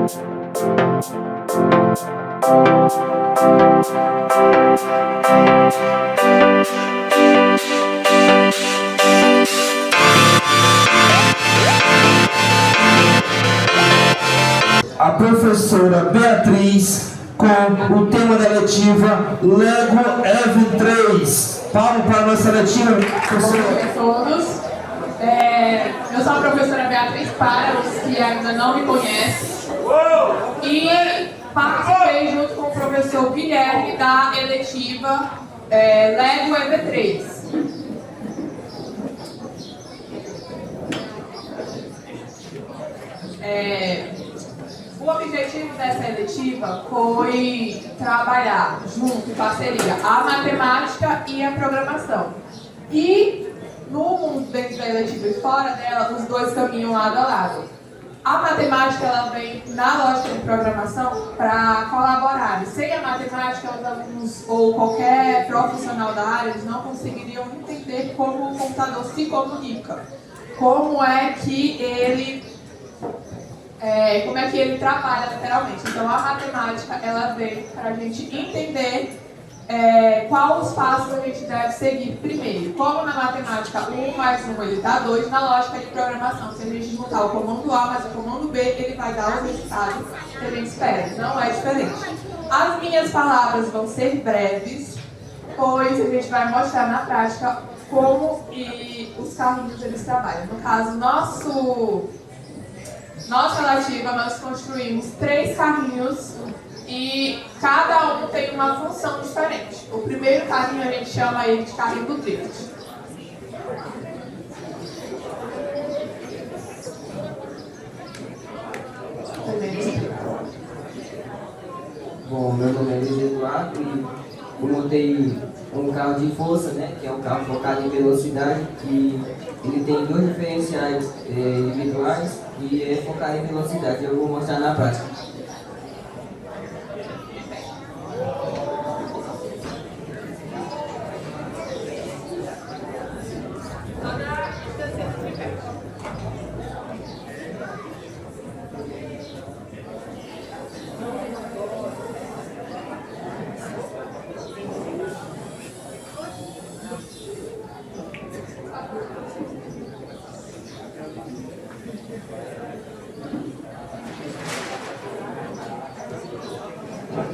A professora Beatriz com o tema da letiva Lego EV 3. Palmas para a nossa letiva, professora. Bom dia a todos. Eu sou a professora Beatriz, para os que ainda não me conhecem. E participei junto com o professor Guilherme da eletiva Lego EV 3. O objetivo dessa eletiva foi trabalhar junto, em parceria, a matemática e a programação. E no mundo dentro da eletiva e fora dela, os dois caminham lado a lado. A matemática ela vem na lógica de programação para colaborar. Sem a matemática, os alunos ou qualquer profissional da área eles não conseguiriam entender como o computador se comunica, como é que ele trabalha lateralmente. Então a matemática ela vem para a gente entender qual os passos a gente deve seguir primeiro. Como na matemática 1 mais 1 ele dá 2, na lógica de programação, se a gente juntar o comando A mais o comando B, ele vai dar o resultado que a gente espera. Não é diferente. As minhas palavras vão ser breves, pois a gente vai mostrar na prática como os carrinhos eles trabalham. No caso, nossa eletiva, nós construímos 3 carrinhos e cada um tem uma função diferente. O primeiro carrinho a gente chama ele de carrinho do drift. Bom, meu nome é Luiz Eduardo e eu montei um carro de força, né, que é um carro focado em velocidade, que ele tem 2 diferenciais individuais e é focado em velocidade. Eu vou mostrar na prática.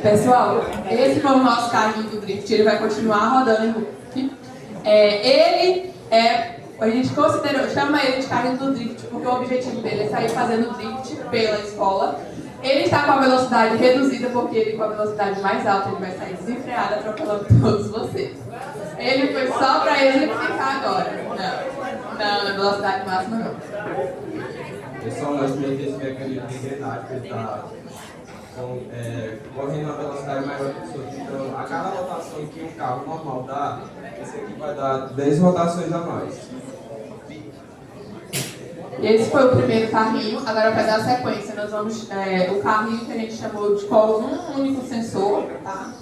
Pessoal, esse foi o nosso carrinho do drift, ele vai continuar rodando em loop. A gente chama ele de carrinho do drift, porque o objetivo dele é sair fazendo drift pela escola. Ele está com a velocidade reduzida, porque ele com a velocidade mais alta ele vai sair desenfreado, atropelando todos vocês. Ele foi só para exemplificar agora. Não, na velocidade máxima não. Pessoal, nós temos esse mecanismo de engrenagem que ele está correndo a velocidade maior que os outros. Então, a cada rotação que um carro normal dá, esse aqui vai dar 10 rotações a mais. Esse foi o primeiro carrinho. Agora, para dar sequência, nós vamos... o carrinho que a gente chamou de com um único sensor, tá?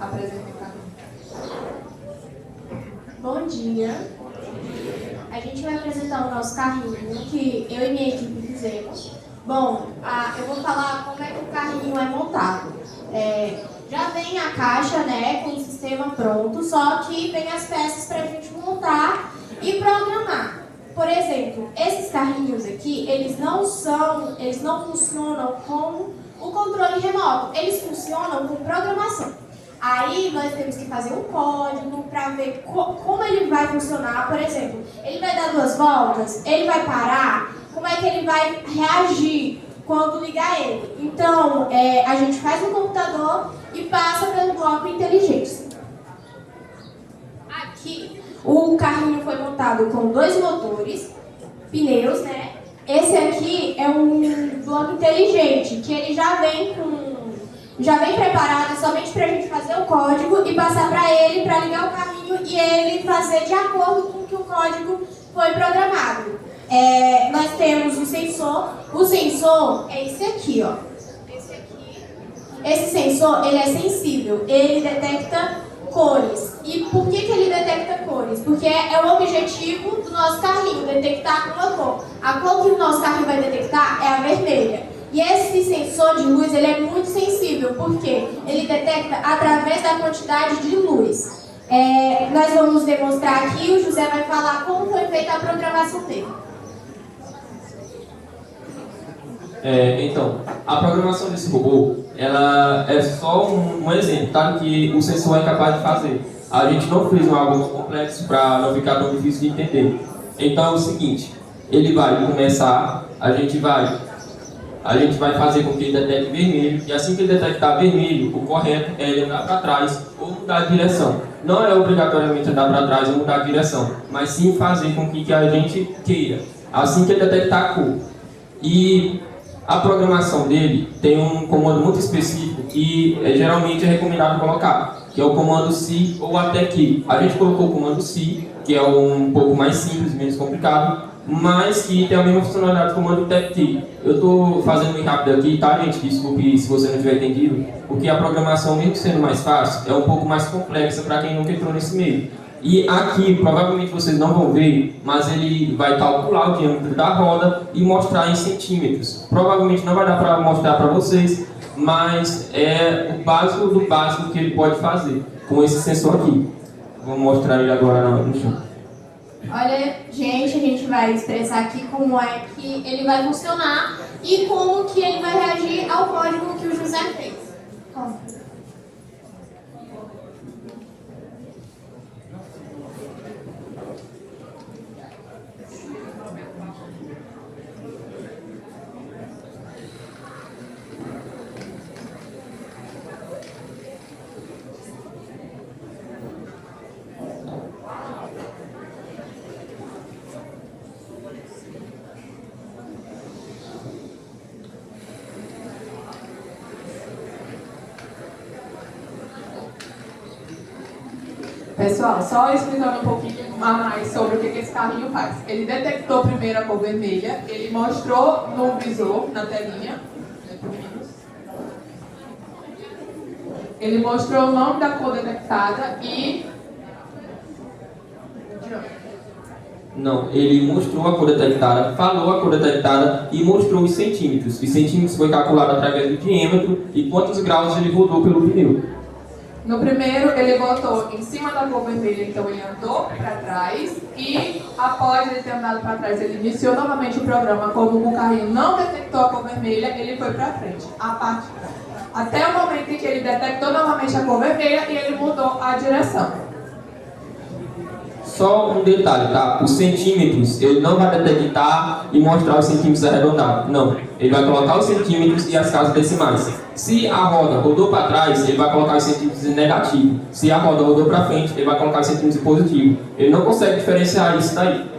Apresenta o carrinho. Bom dia. A gente vai apresentar o nosso carrinho que eu e minha equipe fizemos. Bom, eu vou falar como é que o carrinho é montado. Já vem a caixa, né, com o sistema pronto, só que vem as peças para a gente montar e programar. Por exemplo, esses carrinhos aqui, eles não funcionam com o controle remoto, eles funcionam com programação. Aí nós temos que fazer um código para ver como ele vai funcionar. Por exemplo, ele vai dar 2 voltas, ele vai parar, como é que ele vai reagir quando ligar ele. Então, a gente faz no computador e passa pelo bloco inteligência. Aqui, o carrinho foi montado com 2 motores, pneus, né? Esse aqui é um bloco inteligente, que ele já vem preparado somente para a gente fazer o código e passar para ele para ligar o carrinho e ele fazer de acordo com o que o código foi programado. Nós temos o sensor é esse aqui, ó. Esse sensor, ele é sensível, ele detecta cores. E por que ele detecta cores? Porque é o objetivo do nosso carrinho, detectar uma cor. A cor que o nosso carrinho vai detectar é a vermelha. E esse sensor de luz ele é muito sensível, porque ele detecta através da quantidade de luz. Nós vamos demonstrar aqui, o José vai falar como foi feita a programação dele. Então, a programação desse robô, ela é só um exemplo, tá? Que o sensor é capaz de fazer. A gente não fez algo tão complexo para não ficar tão difícil de entender. Então é o seguinte, ele vai começar, a gente vai fazer com que ele detecte vermelho, e assim que ele detectar vermelho, o correto é ele andar para trás ou mudar de direção. Não é obrigatoriamente andar para trás ou mudar de direção, mas sim fazer com que a gente queira, assim que ele detectar a cor. E a programação dele tem um comando muito específico que geralmente é recomendado colocar, que é o comando se ou até que. A gente colocou o comando se, que é um pouco mais simples, menos complicado, mas que tem a mesma funcionalidade do comando TEC. Eu estou fazendo bem rápido aqui, tá, gente? Desculpe se você não tiver entendido, porque a programação, mesmo sendo mais fácil, é um pouco mais complexa para quem nunca entrou nesse meio. E aqui, provavelmente vocês não vão ver, mas ele vai calcular o diâmetro da roda e mostrar em centímetros. Provavelmente não vai dar para mostrar para vocês, mas é o básico do básico que ele pode fazer com esse sensor aqui. Vou mostrar ele agora no chão. Olha, gente, a gente vai expressar aqui como é que ele vai funcionar e como que ele vai reagir ao código que o José fez. Pessoal, só explicando um pouquinho a mais sobre o que esse carrinho faz. Ele detectou primeiro a cor vermelha, ele mostrou no visor, na telinha, ele mostrou o nome da cor detectada e... Não, ele mostrou a cor detectada, falou a cor detectada e mostrou os centímetros. Os centímetros foi calculado através do diâmetro e quantos graus ele rodou pelo pneu. No primeiro, ele botou em cima da cor vermelha, então ele andou para trás e após ele ter andado para trás, ele iniciou novamente o programa. Como o carrinho não detectou a cor vermelha, ele foi para frente. Até o momento em que ele detectou novamente a cor vermelha e ele mudou a direção. Só um detalhe, tá? Os centímetros, ele não vai detectar e mostrar os centímetros arredondados. Não, ele vai colocar os centímetros e as casas decimais. Se a roda rodou para trás, ele vai colocar os centímetros em negativo. Se a roda rodou para frente, ele vai colocar os centímetros em positivo. Ele não consegue diferenciar isso daí.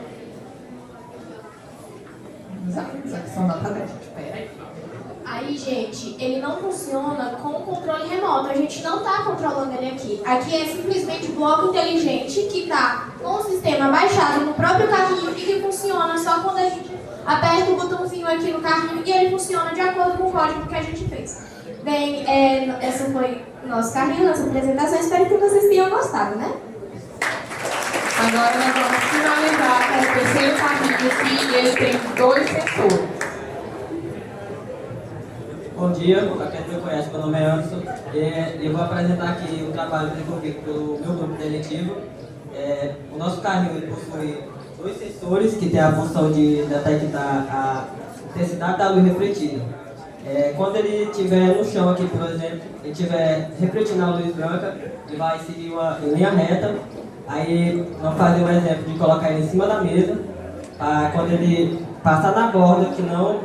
Aí, gente, ele não funciona com o controle remoto. A gente não está controlando ele aqui. Aqui é simplesmente um bloco inteligente que está com o sistema baixado no próprio carrinho e que funciona só quando a gente aperta o botãozinho aqui no carrinho e ele funciona de acordo com o código que a gente fez. Bem, essa foi o nosso carrinho, nossa apresentação. Espero que vocês tenham gostado, né? Agora nós vamos finalizar com o terceiro carrinho, que ele tem 2 sensores. Bom dia, para quem não me conhece, meu nome é Anderson. Eu vou apresentar aqui o trabalho desenvolvido pelo meu grupo seletivo. O nosso carrinho ele possui 2 sensores que tem a função de detectar a intensidade da luz refletida. Quando ele estiver no chão aqui, por exemplo, ele estiver refletindo a luz branca, ele vai seguir uma linha reta. Aí vamos fazer um exemplo de colocar ele em cima da mesa, para quando ele passar na borda que não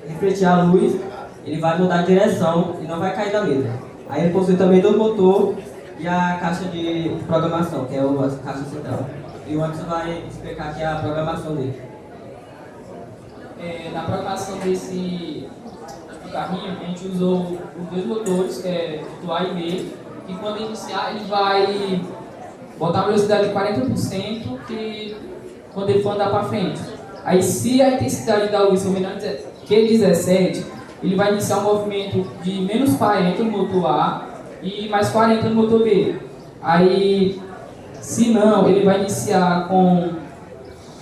refletir a luz, ele vai mudar de direção e não vai cair da mesa. Aí ele possui também 2 motores e a caixa de programação, que é a caixa central. E o Anderson vai explicar aqui a programação dele. Na programação desse carrinho, a gente usou os 2 motores, que é do A e B, e quando iniciar ele vai botar a velocidade de 40%, que quando ele for andar para frente. Aí se a intensidade da luz for menor que 17, ele vai iniciar um movimento de menos 40 no motor A e mais 40 no motor B. Aí, se não, ele vai iniciar com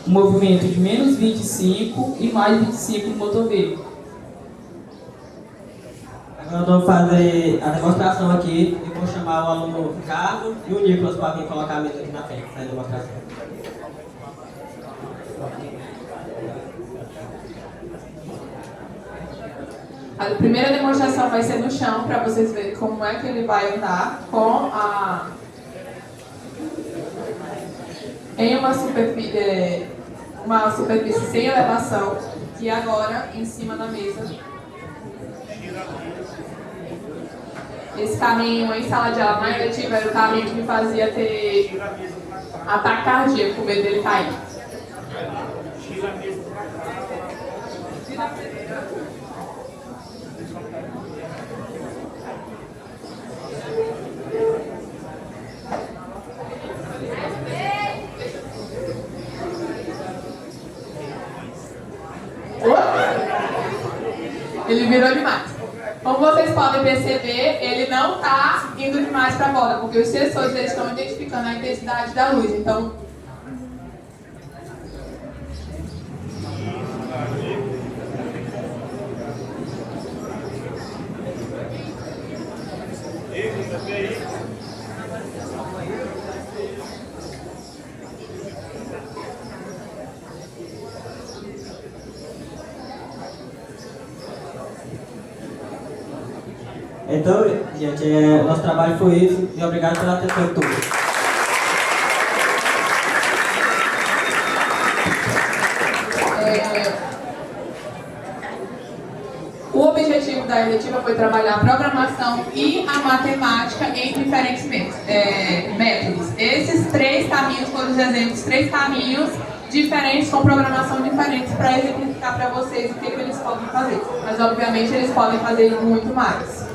um movimento de menos 25 e mais 25 no motor B. Agora nós vamos fazer a demonstração aqui. Eu vou chamar o aluno Ricardo e o Nicolas para vir colocar a mesa aqui na frente para a demonstração. A primeira demonstração vai ser no chão, para vocês verem como é que ele vai andar em uma superfície sem elevação, e agora em cima da mesa. Esse carrinho em sala de aula na eletiva era o carrinho que me fazia ter ataque cardíaco, com medo dele cair. Ele virou demais. Como vocês podem perceber, ele não está indo demais para a borda, porque os sensores eles estão identificando a intensidade da luz. Então, Então, gente, nosso trabalho foi isso e obrigado pela atenção de todos. o objetivo da eletiva foi trabalhar a programação e a matemática em diferentes métodos. Esses 3 caminhos foram os exemplos, 3 caminhos diferentes, com programação diferentes, para exemplificar para vocês o que eles podem fazer. Mas, obviamente, eles podem fazer muito mais.